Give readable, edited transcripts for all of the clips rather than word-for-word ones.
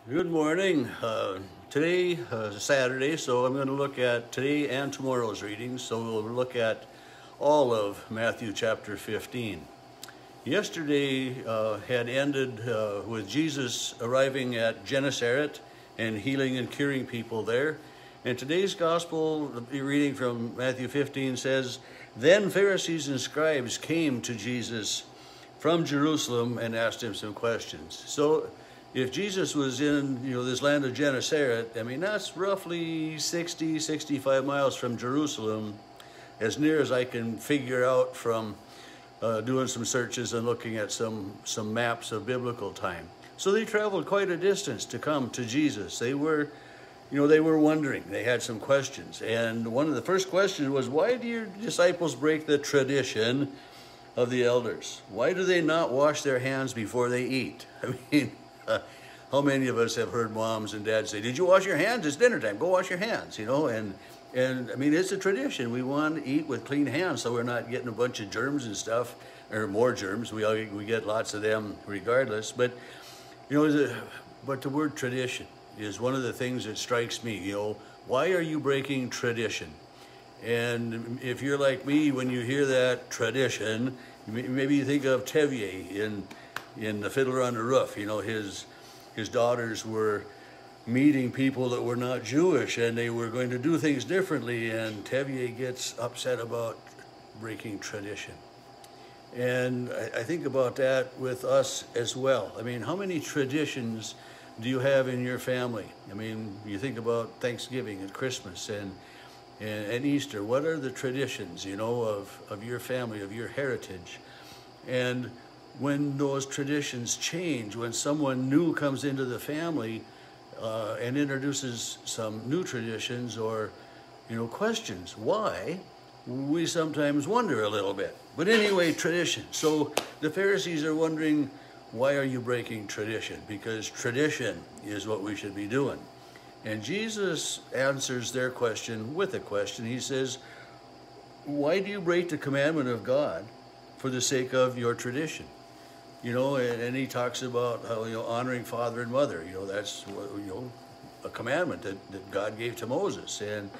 Good morning. Today is Saturday, so I'm going to look at today and tomorrow's readings. So we'll look at all of Matthew chapter 15. Yesterday had ended with Jesus arriving at Gennesaret and healing and curing people there. And today's gospel reading from Matthew 15 says, "Then Pharisees and scribes came to Jesus from Jerusalem and asked him some questions." So if Jesus was in, this land of Gennesaret, that's roughly 65 miles from Jerusalem, as near as I can figure out from doing some searches and looking at some maps of biblical time. So they traveled quite a distance to come to Jesus. They were wondering. They had some questions. And one of the first questions was, why do your disciples break the tradition of the elders? Why do they not wash their hands before they eat? How many of us have heard moms and dads say, "Did you wash your hands? It's dinner time. Go wash your hands." And it's a tradition. We want to eat with clean hands so we're not getting a bunch of germs and stuff, or more germs. We get lots of them regardless. But but the word tradition is one of the things that strikes me. Why are you breaking tradition? And if you're like me, when you hear that tradition, maybe you think of Tyre in The Fiddler on the Roof. His daughters were meeting people that were not Jewish, and they were going to do things differently, and Tyre gets upset about breaking tradition. And I think about that with us as well. How many traditions do you have in your family? You think about Thanksgiving and Christmas and Easter. What are the traditions, of your family, of your heritage? And when those traditions change, when someone new comes into the family and introduces some new traditions or, questions why, we sometimes wonder a little bit. But anyway, tradition. So the Pharisees are wondering, why are you breaking tradition? Because tradition is what we should be doing. And Jesus answers their question with a question. He says, why do you break the commandment of God for the sake of your tradition? And he talks about how, honoring father and mother, that's a commandment that God gave to Moses. And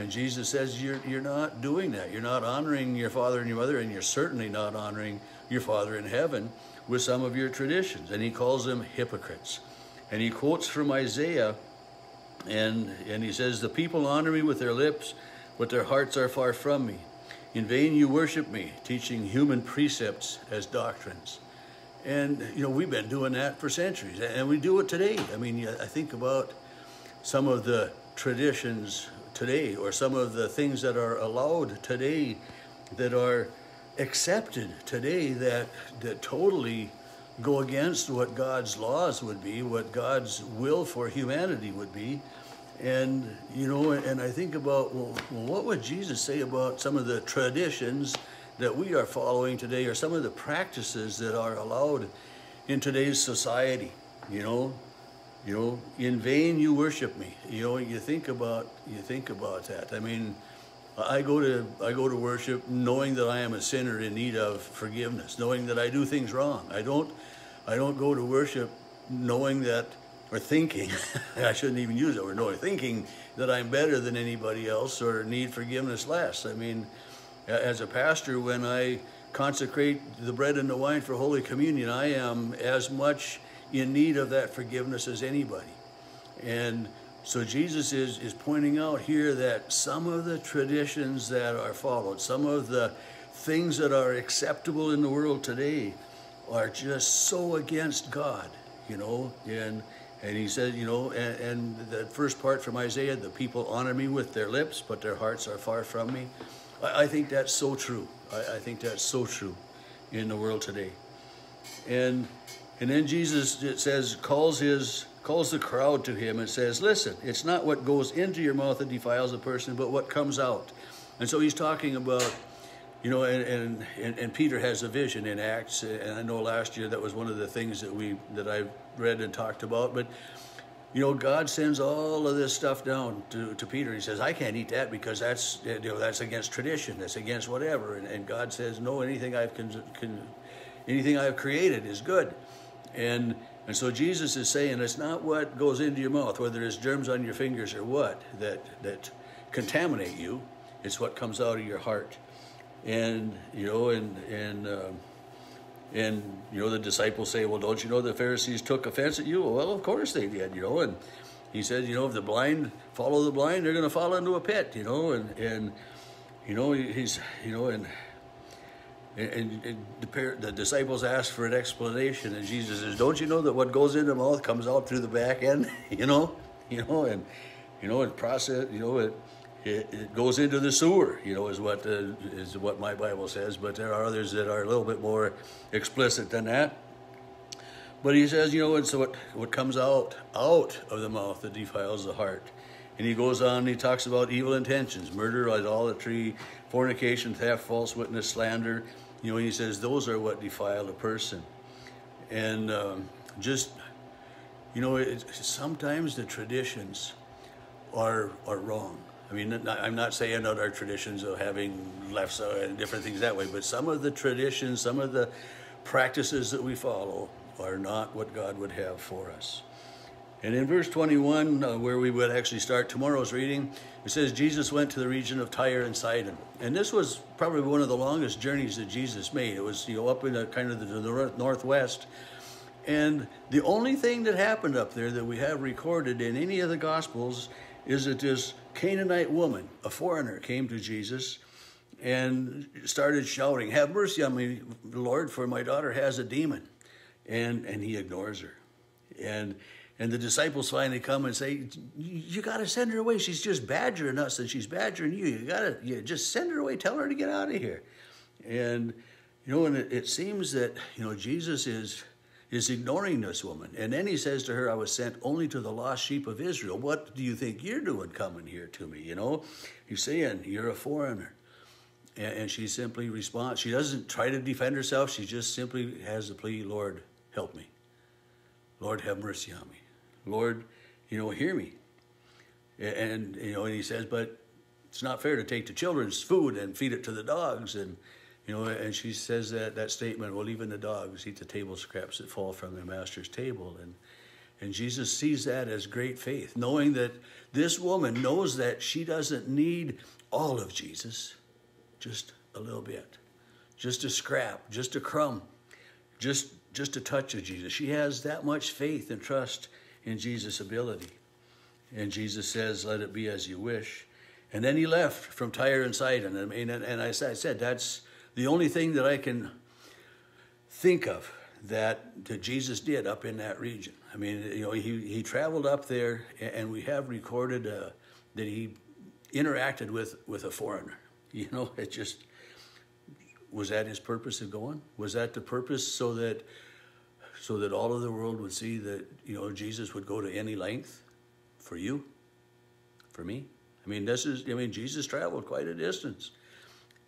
Jesus says, you're not doing that. You're not honoring your father and your mother, and you're certainly not honoring your Father in heaven with some of your traditions. And he calls them hypocrites. And he quotes from Isaiah, and he says, "The people honor me with their lips, but their hearts are far from me. In vain you worship me, teaching human precepts as doctrines." And, we've been doing that for centuries, and we do it today. I think about some of the traditions today, or some of the things that are allowed today, that are accepted today, that totally go against what God's laws would be, what God's will for humanity would be. And, and I think about, well, what would Jesus say about some of the traditions that we are following today, or some of the practices that are allowed in today's society? In vain you worship me. You think about that. I go to worship knowing that I am a sinner in need of forgiveness, knowing that I do things wrong. I don't go to worship knowing that, or thinking, I shouldn't even use that word, thinking that I'm better than anybody else or need forgiveness less. As a pastor, when I consecrate the bread and the wine for Holy Communion, I am as much in need of that forgiveness as anybody. And so Jesus is pointing out here that some of the traditions that are followed, some of the things that are acceptable in the world today, are just so against God, And he said, and the first part from Isaiah, "The people honor me with their lips, but their hearts are far from me." I think that's so true. I think that's so true in the world today. And then Jesus, it says, calls the crowd to him and says, "Listen, it's not what goes into your mouth that defiles a person, but what comes out." And so he's talking about, and Peter has a vision in Acts, and I know last year that was one of the things that I read and talked about. But God sends all of this stuff down to Peter. He says, "I can't eat that because that's against tradition. That's against whatever." And God says, "No, anything I've created is good." And so Jesus is saying it's not what goes into your mouth, whether it's germs on your fingers or what, that contaminate you. It's what comes out of your heart. And the disciples say, well, don't you know the Pharisees took offense at you? Well, of course they did, And he said, if the blind follow the blind, they're going to fall into a pit, And the disciples asked for an explanation, and Jesus says, "Don't you know that what goes into the mouth comes out through the back end? It process. It goes into the sewer. Is what my Bible says. But there are others that are a little bit more explicit than that. But he says, and so what comes out of the mouth that defiles the heart." And he goes on, and he talks about evil intentions, murder, idolatry, fornication, theft, false witness, slander. He says those are what defile a person. And sometimes the traditions are wrong. I mean, I'm not saying that our traditions of having left and different things that way, but some of the traditions, some of the practices that we follow are not what God would have for us. And in verse 21, where we would actually start tomorrow's reading, it says Jesus went to the region of Tyre and Sidon. And this was probably one of the longest journeys that Jesus made. It was, up in kind of the northwest. And the only thing that happened up there that we have recorded in any of the Gospels is that this Canaanite woman, a foreigner, came to Jesus and started shouting, "Have mercy on me, Lord, for my daughter has a demon." And he ignores her. And the disciples finally come and say, "You got to send her away. She's just badgering us, and she's badgering you. You just send her away. Tell her to get out of here." And and it seems that Jesus is ignoring this woman. And then he says to her, "I was sent only to the lost sheep of Israel. What do you think you're doing coming here to me?" He's saying, "You're a foreigner." And she simply responds. She doesn't try to defend herself. She just simply has the plea, "Lord, help me. Lord, have mercy on me. Lord, hear me." And he says, "But it's not fair to take the children's food and feed it to the dogs." And and she says that statement, "Well, even the dogs eat the table scraps that fall from their master's table." And Jesus sees that as great faith, knowing that this woman knows that she doesn't need all of Jesus, just a little bit, just a scrap, just a crumb, just a touch of Jesus. She has that much faith and trust in Jesus' ability. And Jesus says, "Let it be as you wish." And then he left from Tyre and Sidon. And I said, that's the only thing that I can think of that Jesus did up in that region. I mean, he traveled up there, and we have recorded that he interacted with a foreigner. It just, was that his purpose of going? Was that the purpose so that all of the world would see that, Jesus would go to any length for you, for me? Jesus traveled quite a distance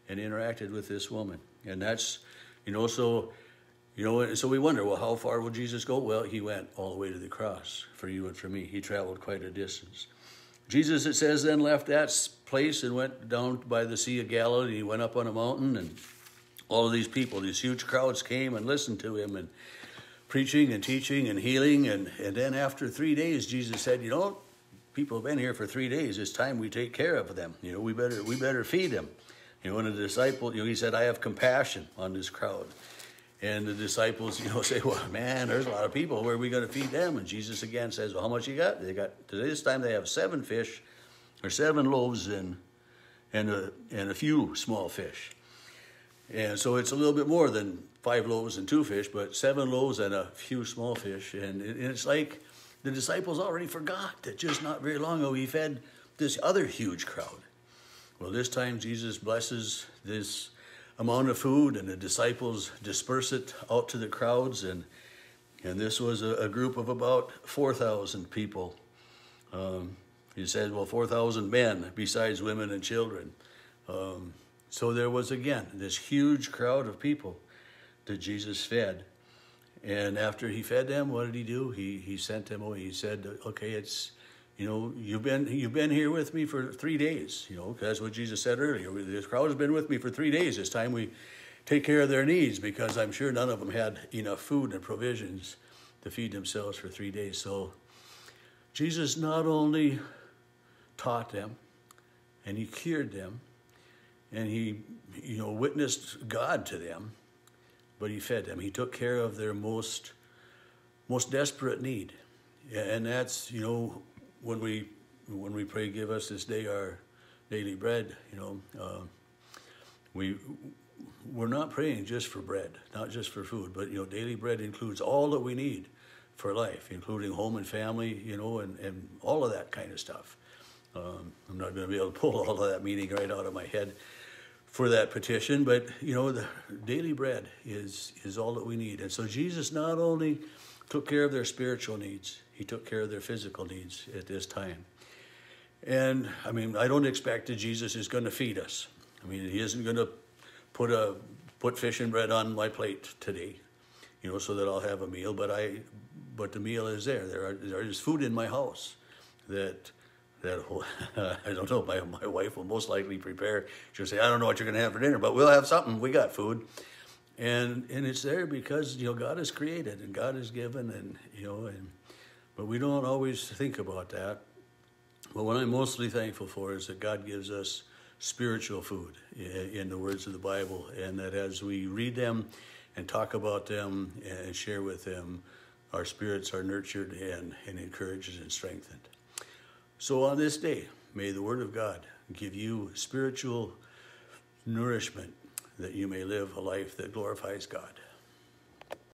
and interacted with this woman. And that's, so we wonder, well, how far will Jesus go? Well, he went all the way to the cross for you and for me. He traveled quite a distance. Jesus, it says, then left that place and went down by the Sea of Galilee. He went up on a mountain, and all of these people, these huge crowds came and listened to him, and preaching and teaching and healing. And then after 3 days, Jesus said, people have been here for 3 days. It's time we take care of them. We better feed them. And the disciple, he said, "I have compassion on this crowd." And the disciples, say, "Well, man, there's a lot of people. Where are we going to feed them?" And Jesus again says, "Well, how much you got?" This time they have 7 fish, or 7 loaves and a few small fish. And so it's a little bit more than 5 loaves and 2 fish, but 7 loaves and a few small fish. And it's like the disciples already forgot that just not very long ago he fed this other huge crowd. Well, this time Jesus blesses this amount of food, and the disciples disperse it out to the crowds. And this was a group of about 4,000 people. He said, 4,000 men besides women and children. So there was, again, this huge crowd of people that Jesus fed. And after he fed them, what did he do? He sent them away. He said, "Okay, it's, you've been here with me for 3 days. That's what Jesus said earlier. This crowd has been with me for 3 days. It's time we take care of their needs, because I'm sure none of them had enough food and provisions to feed themselves for 3 days. So Jesus not only taught them, and he cured them, and he, witnessed God to them, but he fed them. He took care of their most desperate need. And that's, when we pray, give us this day our daily bread, we're not praying just for bread, not just for food, but, daily bread includes all that we need for life, including home and family, and all of that kind of stuff. I'm not going to be able to pull all of that meaning right out of my head for that petition, but, the daily bread is all that we need. And so Jesus not only took care of their spiritual needs, he took care of their physical needs at this time. And, I don't expect that Jesus is going to feed us. He isn't going to put fish and bread on my plate today, so that I'll have a meal. But the meal is there. There is food in my house that I don't know. My wife will most likely prepare. She'll say, "I don't know what you're going to have for dinner, but we'll have something. We got food," and it's there because God has created and God has given, but we don't always think about that. But what I'm mostly thankful for is that God gives us spiritual food in the words of the Bible, and that as we read them and talk about them and share with them, our spirits are nurtured and encouraged and strengthened. So on this day, may the Word of God give you spiritual nourishment that you may live a life that glorifies God.